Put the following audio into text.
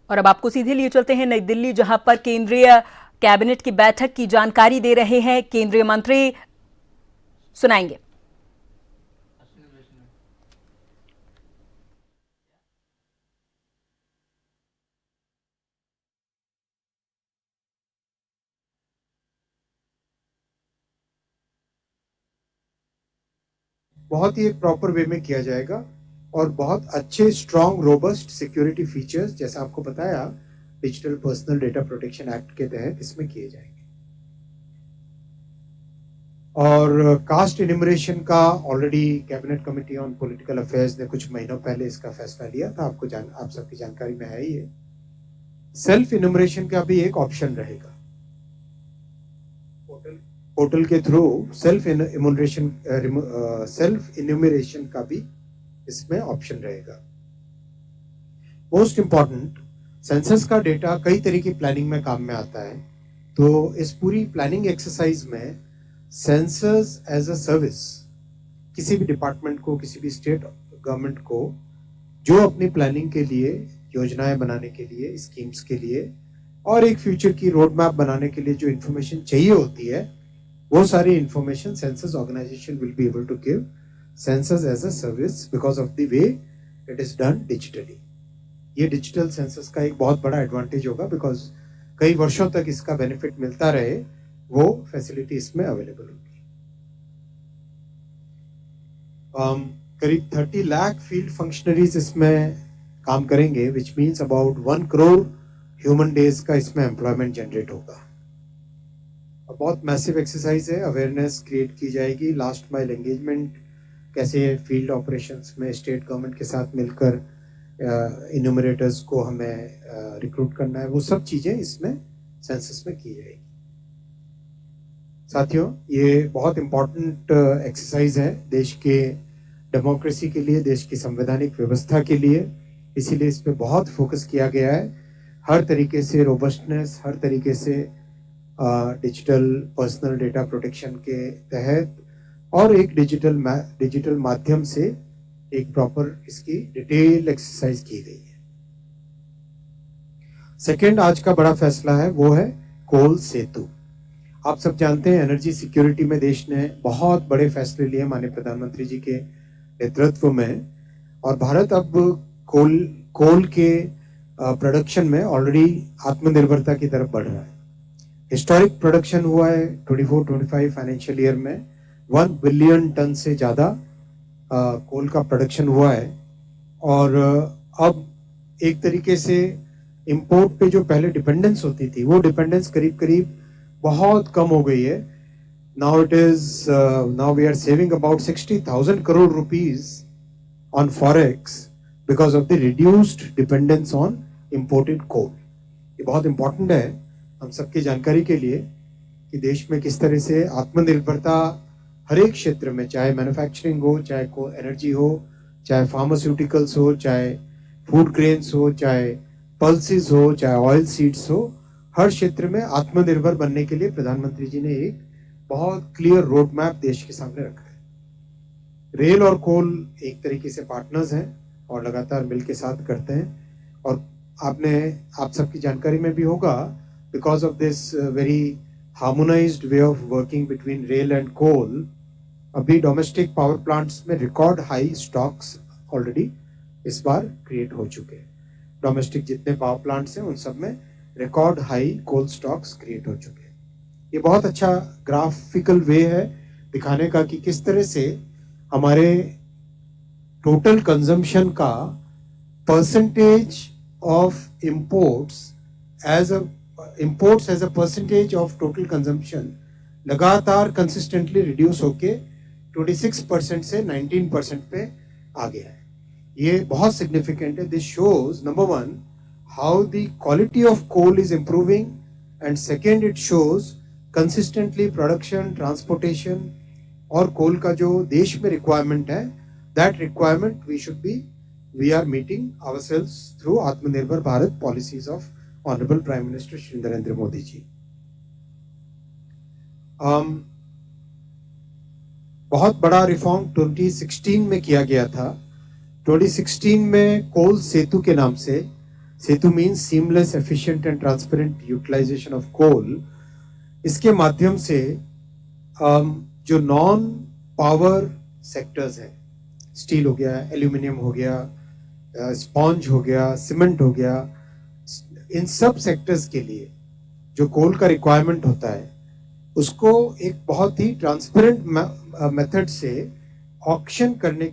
और अब आपको सीधे लिए चलते हैं नई दिल्ली, जहां पर केंद्रीय कैबिनेट की बैठक की जानकारी दे रहे हैं केंद्रीय मंत्री। सुनाएंगे। बहुत ही एक प्रॉपर वे में किया जाएगा और बहुत अच्छे स्ट्रॉन्ग रोबस्ट सिक्योरिटी फीचर्स, जैसा आपको बताया, digital personal data protection act के तहत इसमें किए जाएंगे। और कास्ट इन्यूमरेशन का already cabinet committee on political affairs ने कुछ महीनों पहले इसका फैसला लिया था, आप सबकी जानकारी में है। ये सेल्फ इन्यूमरेशन का भी एक ऑप्शन रहेगा। पोर्टल के थ्रू सेल्फ इन्यूमरेशन का भी इसमें ऑप्शन रहेगा। मोस्ट इंपॉर्टेंट, सेंसस का डेटा कई तरह की प्लानिंग में काम में आता है, तो इस पूरी प्लानिंग एक्सरसाइज में सेंसस एज अ सर्विस किसी भी डिपार्टमेंट को, किसी भी स्टेट गवर्नमेंट को जो अपनी प्लानिंग के लिए, योजनाएं बनाने के लिए, स्कीम्स के लिए और एक फ्यूचर की रोड मैप बनाने के लिए जो इंफॉर्मेशन चाहिए होती है, वो सारी information census organisation will be able to give census as a service because of the way it is done digitally. ये डिजिटल सेंसस का एक बहुत बड़ा एडवांटेज होगा बिकॉज कई वर्षों तक इसका बेनिफिट मिलता रहे, वो फैसिलिटी इसमें अवेलेबल होगी। करीब 30 लाख फील्ड फंक्शनरीज इसमें काम करेंगे, which means about 1 crore human days का इसमें एम्प्लॉयमेंट जनरेट होगा। बहुत मैसिव एक्सरसाइज है, अवेयरनेस क्रिएट की जाएगी, लास्ट माइल एंगेजमेंट, कैसे फील्ड ऑपरेशंस में स्टेट गवर्नमेंट के साथ मिलकर इन्यूमरेटर्स को हमें रिक्रूट करना है, वो सब चीजें इसमें सेंसस में की जाएगी। साथियों, ये बहुत इंपॉर्टेंट एक्सरसाइज है देश के डेमोक्रेसी के लिए, देश की संवैधानिक व्यवस्था के लिए, इसीलिए इस पे बहुत फोकस किया गया है। हर तरीके से रोबस्टनेस, हर तरीके से डिजिटल पर्सनल डेटा प्रोटेक्शन के तहत और एक डिजिटल माध्यम से एक प्रॉपर इसकी डिटेल एक्सरसाइज की गई है। सेकंड आज का बड़ा फैसला है, वो है कोल सेतु। आप सब जानते हैं एनर्जी सिक्योरिटी में देश ने बहुत बड़े फैसले लिए माननीय प्रधानमंत्री जी के नेतृत्व में, और भारत अब कोल के प्रोडक्शन में ऑलरेडी आत्मनिर्भरता की तरफ बढ़ रहा है। हिस्टोरिक प्रोडक्शन हुआ है 24-25 फाइनेंशियल ईयर में 1 बिलियन टन से ज्यादा कोल का प्रोडक्शन हुआ है, और अब एक तरीके से इंपोर्ट पे जो पहले डिपेंडेंस होती थी, वो डिपेंडेंस करीब करीब बहुत कम हो गई है। Now we are saving about 60,000 crore rupees on forex because of the reduced dependence on imported coal. ये बहुत इंपॉर्टेंट है हम सबकी जानकारी के लिए कि देश में किस तरह से आत्मनिर्भरता हर एक क्षेत्र में, चाहे मैन्युफैक्चरिंग हो, चाहे को एनर्जी हो, चाहे फार्मास्यूटिकल्स हो, चाहे फूड ग्रेन्स हो, चाहे पल्सेस हो, चाहे ऑयल सीड्स हो, हर क्षेत्र में आत्मनिर्भर बनने के लिए प्रधानमंत्री जी ने एक बहुत क्लियर रोड मैप देश के सामने रखा है। रेल और कोल एक तरीके से पार्टनर्स हैं और लगातार मिलकर साथ करते हैं, और आप सबकी जानकारी में भी होगा, because of this very harmonized way of working between rail and coal, अभी डोमेस्टिक पावर प्लांट्स में रिकॉर्ड हाई स्टॉक्स ऑलरेडी इस बार क्रिएट हो चुके हैं। डोमेस्टिक जितने पावर प्लांट्स हैं उन सब में रिकॉर्ड हाई कोल स्टॉक्स क्रिएट हो चुके हैं। ये बहुत अच्छा ग्राफिकल वे है दिखाने का कि किस तरह से हमारे टोटल कंजम्पशन का percentage of imports as a percentage of total consumption लगातार कंसिस्टेंटली रिड्यूस होके 26% से 19% पे आ गया है। ये बहुत सिग्निफिकेंट है। This shows number 1 how the quality of coal is improving, and second it shows consistently production, transportation और कोल का जो देश में रिक्वायरमेंट है, that requirement we are meeting ourselves through Atmanirbhar Bharat policies of honourable prime minister Shri Narendra Modi ji. बहुत बड़ा reform 2016 में किया गया था। 2016 में कोल सेतु के नाम से Setu means seamless, efficient and transparent utilization of coal. इसके माध्यम से जो नॉन पावर सेक्टर्स हैं, स्टील हो गया, एल्यूमिनियम हो गया, स्पॉन्ज हो गया, सीमेंट हो गया, इन सब सेक्टर्स के लिए जो कोल का रिक्वायरमेंट होता है उसको एक बहुत ही ट्रांसपेरेंट मेथड से ऑक्शन करने